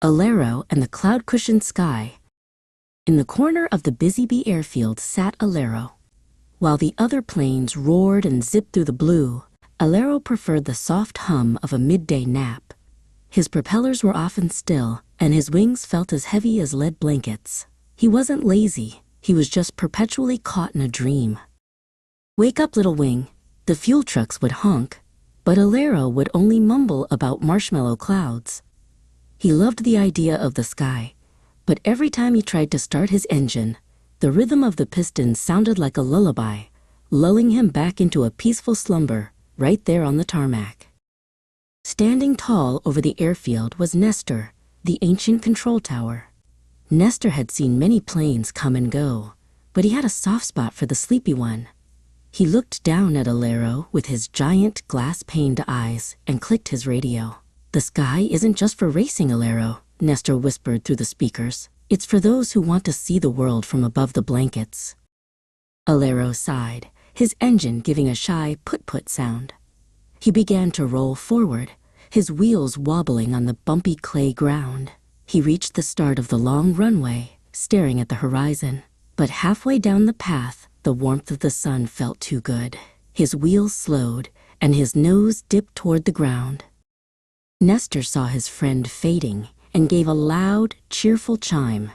Alero and the cloud-cushioned sky. In the corner of the busy bee airfield sat Alero. While the other planes roared and zipped through the blue, Alero preferred the soft hum of a midday nap. His propellers were often still, and his wings felt as heavy as lead blankets. He wasn't lazy, he was just perpetually caught in a dream. "Wake up, little wing," the fuel trucks would honk, but Alero would only mumble about marshmallow clouds. He loved the idea of the sky, but every time he tried to start his engine, the rhythm of the pistons sounded like a lullaby, lulling him back into a peaceful slumber right there on the tarmac. Standing tall over the airfield was Nestor, the ancient control tower. Nestor had seen many planes come and go, but he had a soft spot for the sleepy one. He looked down at Alero with his giant glass-paned eyes and clicked his radio. "The sky isn't just for racing, Alero," Nestor whispered through the speakers. "It's for those who want to see the world from above the blankets." Alero sighed, his engine giving a shy put-put sound. He began to roll forward, his wheels wobbling on the bumpy clay ground. He reached the start of the long runway, staring at the horizon. But halfway down the path, the warmth of the sun felt too good. His wheels slowed, and his nose dipped toward the ground. Nestor saw his friend fading and gave a loud, cheerful chime.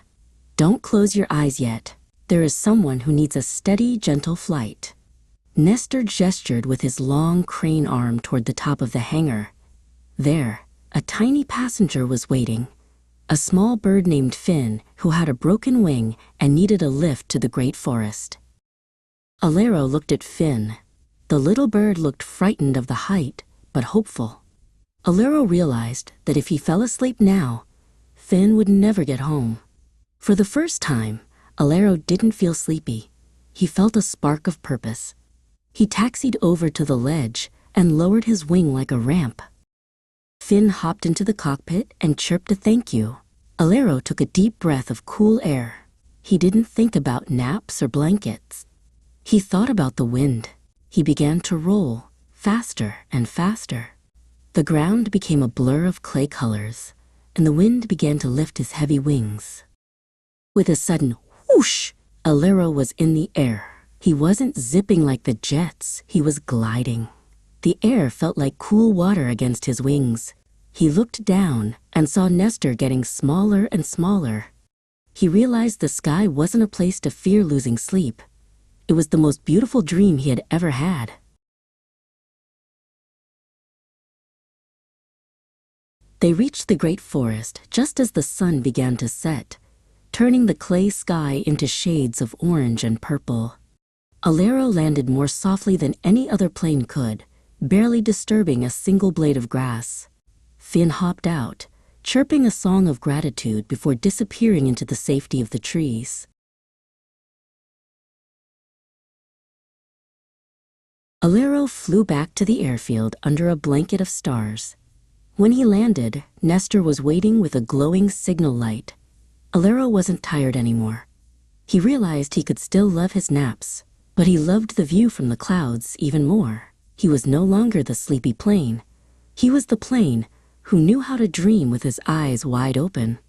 "Don't close your eyes yet. There is someone who needs a steady, gentle flight." Nestor gestured with his long crane arm toward the top of the hangar. There, a tiny passenger was waiting. A small bird named Finn, who had a broken wing and needed a lift to the great forest. Alero looked at Finn. The little bird looked frightened of the height, but hopeful. Alero realized that if he fell asleep now, Finn would never get home. For the first time, Alero didn't feel sleepy. He felt a spark of purpose. He taxied over to the ledge and lowered his wing like a ramp. Finn hopped into the cockpit and chirped a thank you. Alero took a deep breath of cool air. He didn't think about naps or blankets. He thought about the wind. He began to roll, faster and faster. The ground became a blur of clay colors, and the wind began to lift his heavy wings. With a sudden whoosh, Alero was in the air. He wasn't zipping like the jets, he was gliding. The air felt like cool water against his wings. He looked down and saw Nestor getting smaller and smaller. He realized the sky wasn't a place to fear losing sleep. It was the most beautiful dream he had ever had. They reached the great forest just as the sun began to set, turning the clay sky into shades of orange and purple. Alero landed more softly than any other plane could, barely disturbing a single blade of grass. Finn hopped out, chirping a song of gratitude before disappearing into the safety of the trees. Alero flew back to the airfield under a blanket of stars. When he landed, Nestor was waiting with a glowing signal light. Alero wasn't tired anymore. He realized he could still love his naps, but he loved the view from the clouds even more. He was no longer the sleepy plane. He was the plane who knew how to dream with his eyes wide open.